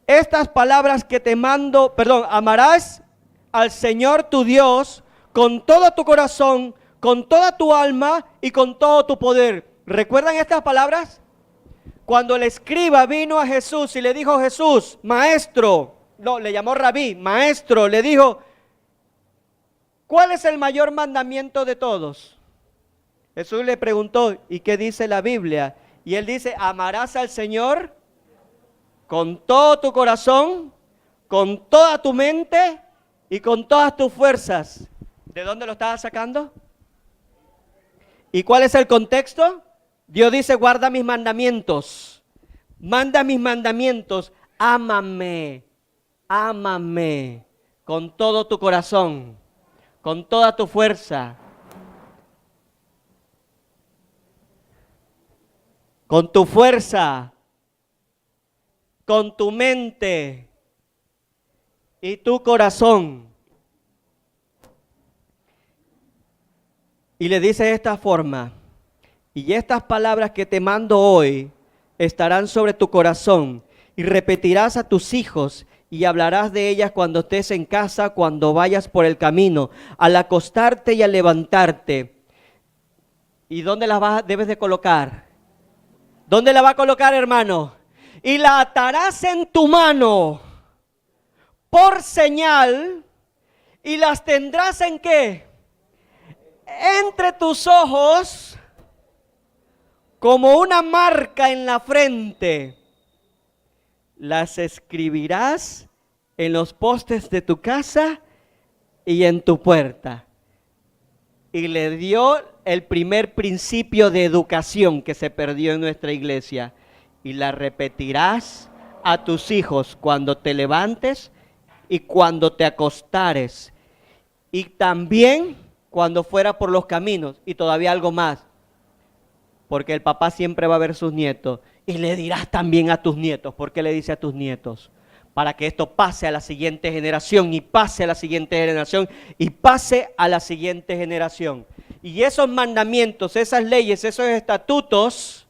Estas palabras que te mando, amarás al Señor tu Dios con todo tu corazón, con toda tu alma y con todo tu poder. ¿Recuerdan estas palabras? Cuando el escriba vino a Jesús y le dijo, Jesús, maestro, no, le llamó rabí, maestro, le dijo, ¿cuál es el mayor mandamiento de todos? Jesús le preguntó, ¿y qué dice la Biblia? Y él dice, amarás al Señor con todo tu corazón, con toda tu mente y con todas tus fuerzas. ¿De dónde lo estaba sacando? ¿Y cuál es el contexto? Dios dice, guarda mis mandamientos, manda mis mandamientos, ámame, ámame con todo tu corazón, con toda tu fuerza, con tu fuerza, con tu mente y tu corazón. Y le dice de esta forma, y estas palabras que te mando hoy estarán sobre tu corazón, y repetirás a tus hijos, y hablarás de ellas cuando estés en casa, cuando vayas por el camino, al acostarte y al levantarte. ¿Y dónde las debes de colocar? ¿Dónde la va a colocar, hermano? Y la atarás en tu mano por señal, y las tendrás ¿en qué? Entre tus ojos, como una marca en la frente. Las escribirás en los postes de tu casa y en tu puerta. Y le dio el primer principio de educación que se perdió en nuestra iglesia. Y la repetirás a tus hijos cuando te levantes y cuando te acostares. Y también cuando fuera por los caminos, y todavía algo más, porque el papá siempre va a ver sus nietos, y le dirás también a tus nietos. ¿Por qué le dice a tus nietos? Para que esto pase a la siguiente generación, y pase a la siguiente generación, y pase a la siguiente generación. Y esos mandamientos, esas leyes, esos estatutos,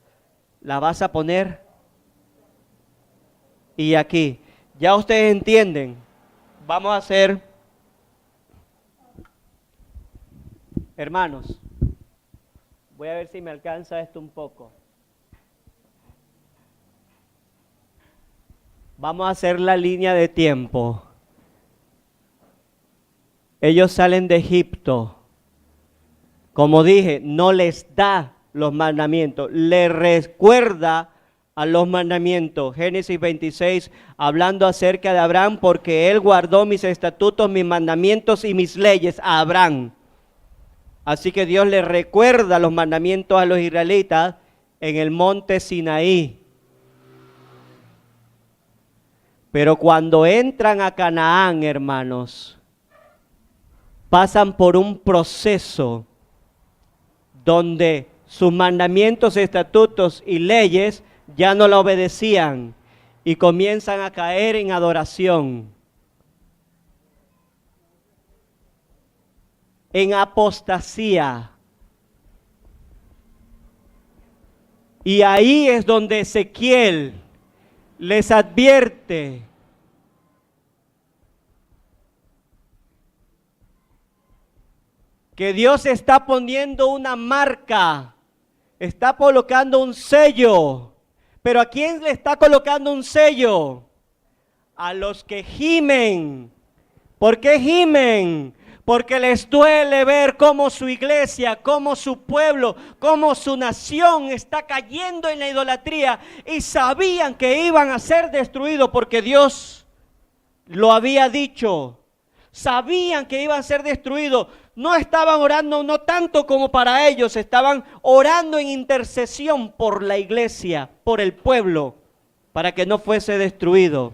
la vas a poner. Y aquí, ya ustedes entienden, vamos a hacer... Hermanos, voy a ver si me alcanza esto un poco. Vamos a hacer la línea de tiempo. Ellos salen de Egipto Como dije, no les da los mandamientos, les recuerda a los mandamientos. Génesis 26, hablando acerca de Abraham, porque él guardó mis estatutos, mis mandamientos y mis leyes a Abraham. Así que Dios le recuerda los mandamientos a los israelitas en el monte Sinaí. Pero cuando entran a Canaán, hermanos, pasan por un proceso donde sus mandamientos, estatutos y leyes ya no la obedecían y comienzan a caer en adoración, en apostasía. Y ahí es donde Ezequiel les advierte que Dios está poniendo una marca, está colocando un sello. ¿Pero a quién le está colocando un sello? A los que gimen. ¿Por qué gimen? Porque les duele ver cómo su iglesia, cómo su pueblo, cómo su nación está cayendo en la idolatría y sabían que iban a ser destruidos porque Dios lo había dicho. Sabían que iban a ser destruidos. No estaban orando no tanto como para ellos, estaban orando en intercesión por la iglesia, por el pueblo, para que no fuese destruido.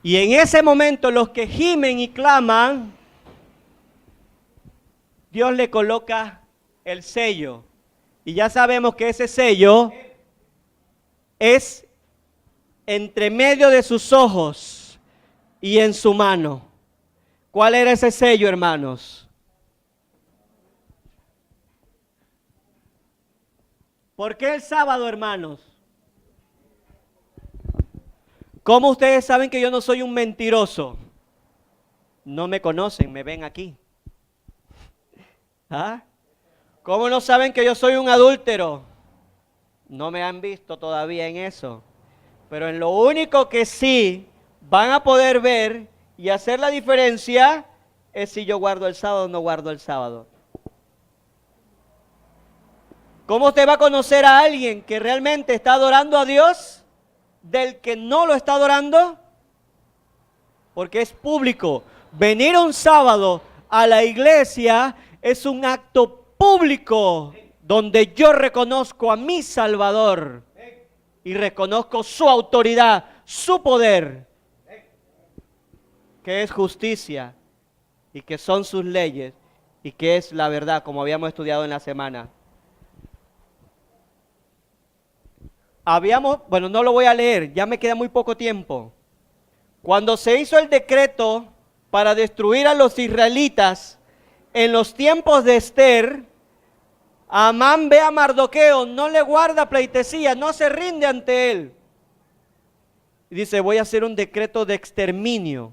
Y en ese momento los que gimen y claman, Dios le coloca el sello. Y ya sabemos que ese sello es entre medio de sus ojos y en su mano. ¿Cuál era ese sello, hermanos? ¿Por qué el sábado, hermanos? ¿Cómo ustedes saben que yo no soy un mentiroso? No me conocen, me ven aquí. ¿Ah? ¿Cómo no saben que yo soy un adúltero? No me han visto todavía en eso. Pero en lo único que sí van a poder ver y hacer la diferencia es si yo guardo el sábado o no guardo el sábado. ¿Cómo usted va a conocer a alguien que realmente está adorando a Dios del que no lo está adorando? Porque es público. Venir un sábado a la iglesia es un acto público donde yo reconozco a mi Salvador y reconozco su autoridad, su poder, que es justicia y que son sus leyes y que es la verdad, como habíamos estudiado en la semana. Bueno, no lo voy a leer, ya me queda muy poco tiempo. Cuando se hizo el decreto para destruir a los israelitas en los tiempos de Esther, Amán ve a Mardoqueo, no le guarda pleitesía, no se rinde ante él. Y dice, voy a hacer un decreto de exterminio.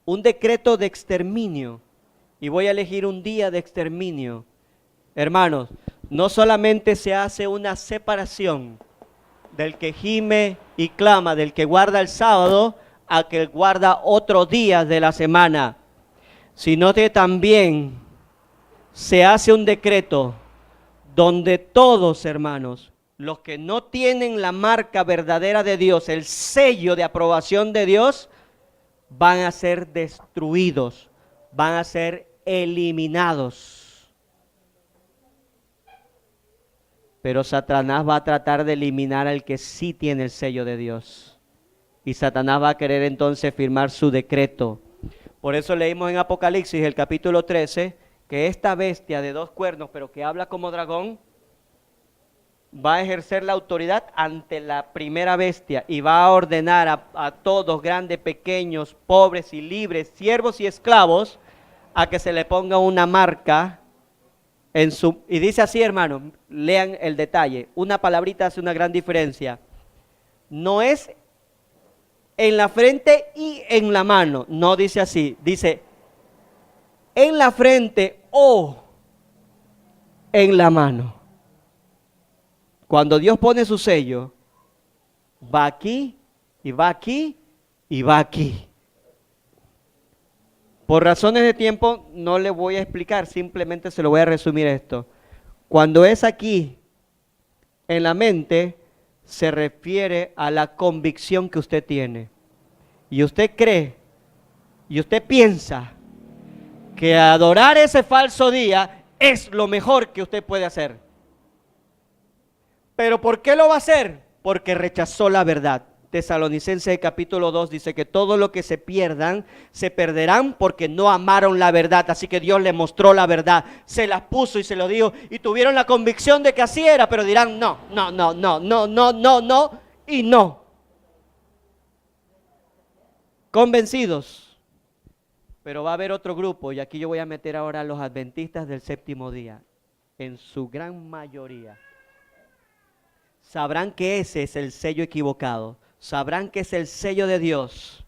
Un decreto de exterminio. Y voy a elegir un día de exterminio. Hermanos, no solamente se hace una separación del que gime y clama, del que guarda el sábado, a que guarda otros días de la semana, sino que también se hace un decreto donde todos, hermanos, los que no tienen la marca verdadera de Dios, el sello de aprobación de Dios, van a ser destruidos, van a ser eliminados. Pero Satanás va a tratar de eliminar al que sí tiene el sello de Dios. Y Satanás va a querer entonces firmar su decreto. Por eso leímos en Apocalipsis, el capítulo 13, que esta bestia de 2 cuernos, pero que habla como dragón, va a ejercer la autoridad ante la primera bestia y va a ordenar a todos, grandes, pequeños, pobres y libres, siervos y esclavos, a que se le ponga una marca en su... Y dice así, hermano, lean el detalle, una palabrita hace una gran diferencia. No es en la frente y en la mano, no dice así, dice en la frente o en la mano. Cuando Dios pone su sello, va aquí y va aquí y va aquí. Por razones de tiempo no le voy a explicar, simplemente se lo voy a resumir esto. Cuando es aquí, en la mente, se refiere a la convicción que usted tiene. Y usted cree, y usted piensa que adorar ese falso día es lo mejor que usted puede hacer. ¿Pero por qué lo va a hacer? Porque rechazó la verdad. Tesalonicenses capítulo 2 dice que todo lo que se pierdan, se perderán porque no amaron la verdad. Así que Dios les mostró la verdad, se las puso y se lo dijo y tuvieron la convicción de que así era, pero dirán no y no. Convencidos. Pero va a haber otro grupo y aquí yo voy a meter ahora a los adventistas del séptimo día, en su gran mayoría. Sabrán que ese es el sello equivocado. Sabrán que es el sello de Dios,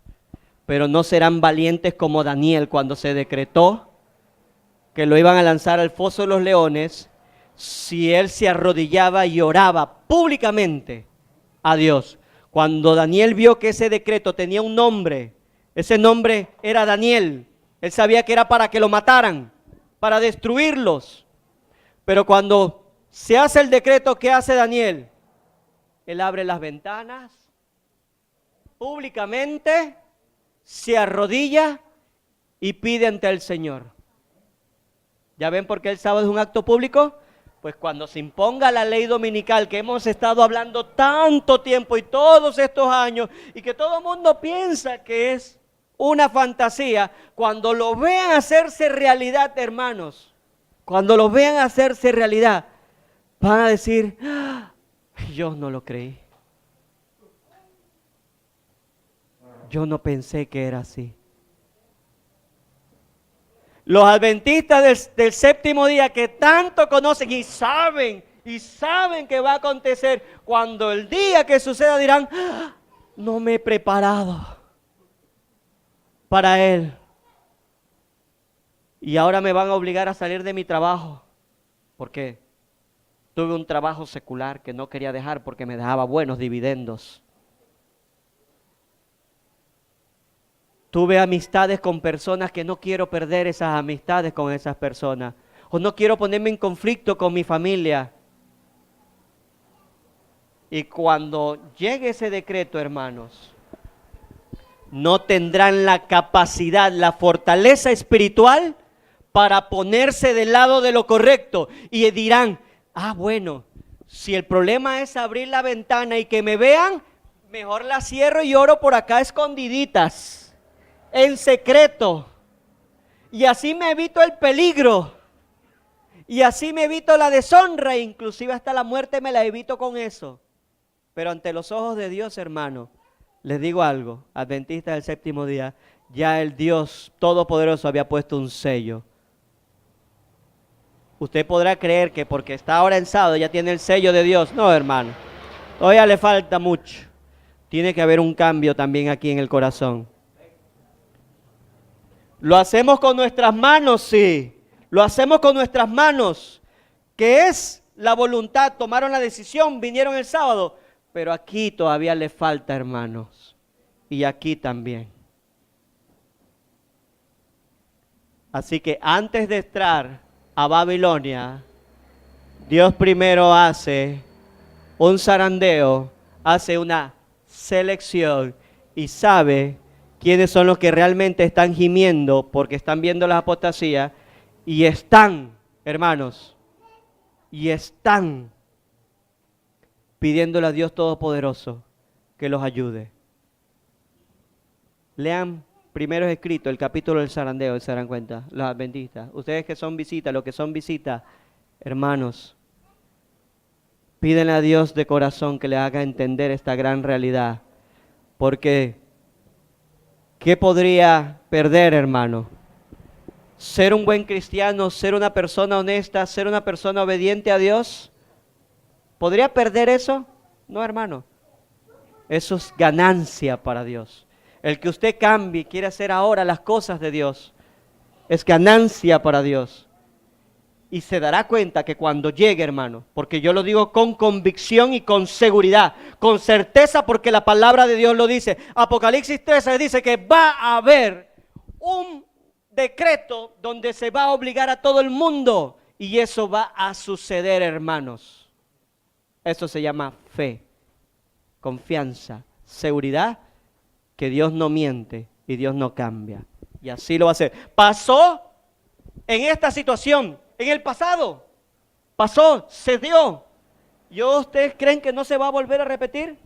pero no serán valientes como Daniel cuando se decretó que lo iban a lanzar al foso de los leones, si él se arrodillaba y oraba públicamente a Dios. Cuando Daniel vio que ese decreto tenía un nombre, ese nombre era Daniel, él sabía que era para que lo mataran, para destruirlos. Pero cuando se hace el decreto, ¿qué hace Daniel? Él abre las ventanas públicamente, se arrodilla y pide ante el Señor. ¿Ya ven por qué el sábado es un acto público? Pues cuando se imponga la ley dominical que hemos estado hablando tanto tiempo y todos estos años y que todo el mundo piensa que es una fantasía, cuando lo vean hacerse realidad, hermanos, cuando lo vean hacerse realidad, van a decir, ¡ah! Yo no lo creí. Yo no pensé que era así. Los adventistas del séptimo día que tanto conocen y saben que va a acontecer, cuando el día que suceda dirán, ¡ah! No me he preparado para él. Y ahora me van a obligar a salir de mi trabajo. ¿Por qué? Tuve un trabajo secular que no quería dejar porque me dejaba buenos dividendos. Tuve amistades con personas que no quiero perder esas amistades con esas personas. O no quiero ponerme en conflicto con mi familia. Y cuando llegue ese decreto, hermanos, no tendrán la capacidad, la fortaleza espiritual para ponerse del lado de lo correcto. Y dirán, bueno, si el problema es abrir la ventana y que me vean, mejor la cierro y oro por acá escondiditas, en secreto, y así me evito el peligro, y así me evito la deshonra, inclusive hasta la muerte me la evito con eso. Pero ante los ojos de Dios, hermano, les digo algo, adventistas del séptimo día, ya el Dios Todopoderoso había puesto un sello. Usted podrá creer que porque está ahora en sábado ya tiene el sello de Dios. No, hermano, todavía le falta mucho. Tiene que haber un cambio también aquí en el corazón. Lo hacemos con nuestras manos, sí. Lo hacemos con nuestras manos, que es la voluntad. Tomaron la decisión, vinieron el sábado. Pero aquí todavía le falta, hermanos. Y aquí también. Así que antes de entrar a Babilonia, Dios primero hace un zarandeo, hace una selección y sabe quiénes son los que realmente están gimiendo porque están viendo la apostasía y están, hermanos, y están pidiéndole a Dios Todopoderoso que los ayude. Lean primeros escritos, el capítulo del zarandeo, y se darán cuenta, los adventistas. Ustedes que son visitas, los que son visitas, hermanos, pídenle a Dios de corazón que le haga entender esta gran realidad. Porque, ¿qué podría perder, hermano? Ser un buen cristiano, ser una persona honesta, ser una persona obediente a Dios. ¿Podría perder eso? No, hermano. Eso es ganancia para Dios. El que usted cambie y quiera hacer ahora las cosas de Dios es ganancia para Dios. Y se dará cuenta que cuando llegue, hermano, porque yo lo digo con convicción y con seguridad, con certeza, porque la palabra de Dios lo dice. Apocalipsis 13 dice que va a haber un decreto donde se va a obligar a todo el mundo. Y eso va a suceder, hermanos. Eso se llama fe, confianza, seguridad, que Dios no miente y Dios no cambia. Y así lo va a hacer. Pasó en esta situación, en el pasado. Pasó, se dio. ¿Y ustedes creen que no se va a volver a repetir?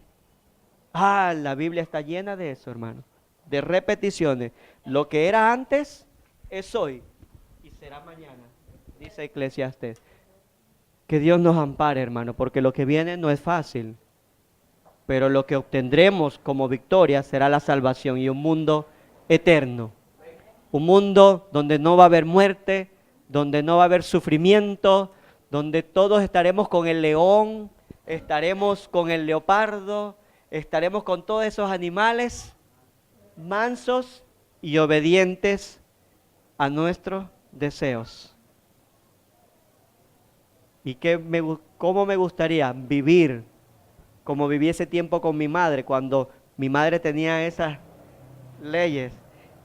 La Biblia está llena de eso, hermano. De repeticiones. Lo que era antes es hoy y será mañana, dice Eclesiastés. Que Dios nos ampare, hermano, porque lo que viene no es fácil. Pero lo que obtendremos como victoria será la salvación y un mundo eterno. Un mundo donde no va a haber muerte, donde no va a haber sufrimiento, donde todos estaremos con el león, estaremos con el leopardo, estaremos con todos esos animales mansos y obedientes a nuestros deseos. Y cómo me gustaría vivir como viví ese tiempo con mi madre, cuando mi madre tenía esas leyes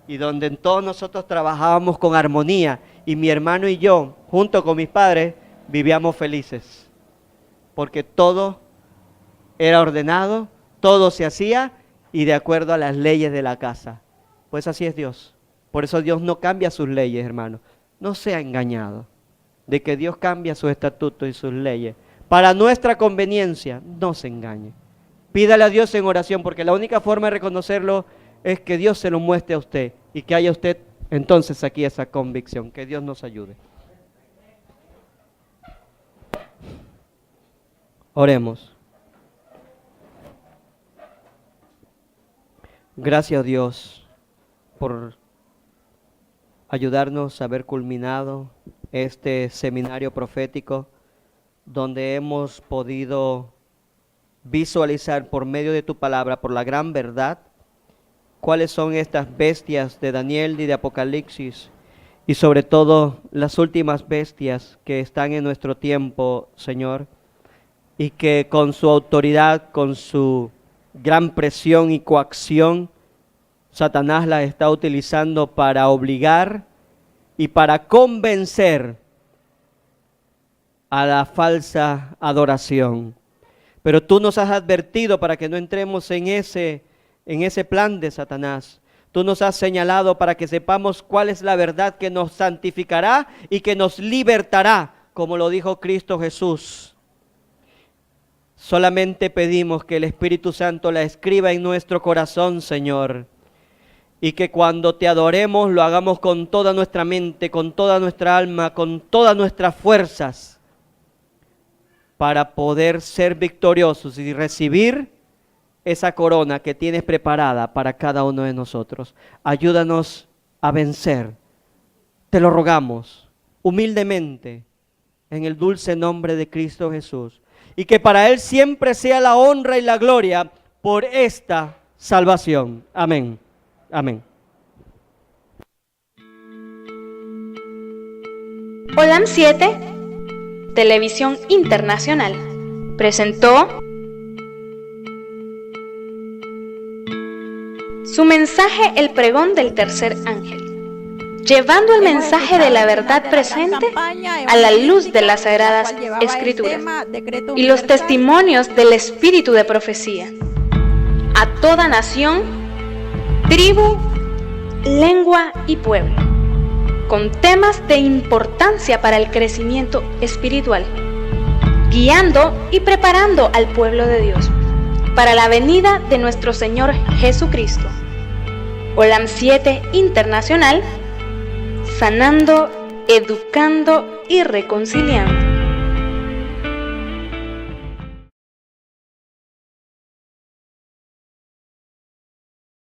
y donde todos nosotros trabajábamos con armonía y mi hermano y yo, junto con mis padres, vivíamos felices, porque todo era ordenado, todo se hacía y de acuerdo a las leyes de la casa. Pues así es Dios. Por eso Dios no cambia sus leyes, hermano. No sea engañado de que Dios cambia sus estatutos y sus leyes. Para nuestra conveniencia, no se engañe. Pídale a Dios en oración, porque la única forma de reconocerlo es que Dios se lo muestre a usted y que haya usted entonces aquí esa convicción. Que Dios nos ayude. Oremos. Gracias, Dios, por ayudarnos a haber culminado este seminario profético, donde hemos podido visualizar por medio de tu palabra, por la gran verdad, cuáles son estas bestias de Daniel y de Apocalipsis, y sobre todo las últimas bestias que están en nuestro tiempo, Señor, y que con su autoridad, con su gran presión y coacción, Satanás la está utilizando para obligar y para convencer a la falsa adoración. Pero tú nos has advertido para que no entremos en ese plan de Satanás. Tú nos has señalado para que sepamos cuál es la verdad que nos santificará y que nos libertará, como lo dijo Cristo Jesús. Solamente pedimos que el Espíritu Santo la escriba en nuestro corazón, Señor, y que cuando te adoremos lo hagamos con toda nuestra mente, con toda nuestra alma, con todas nuestras fuerzas, para poder ser victoriosos y recibir esa corona que tienes preparada para cada uno de nosotros. Ayúdanos a vencer, te lo rogamos humildemente, en el dulce nombre de Cristo Jesús. Y que para Él siempre sea la honra y la gloria por esta salvación. Amén. Amén. Olam 7, Televisión Internacional, presentó su mensaje El pregón del tercer ángel, llevando el mensaje de la verdad presente a la luz de las sagradas escrituras y los testimonios del espíritu de profecía a toda nación, tribu, lengua y pueblo, con temas de importancia para el crecimiento espiritual, guiando y preparando al pueblo de Dios para la venida de nuestro Señor Jesucristo. Olam 7 Internacional, sanando, educando y reconciliando.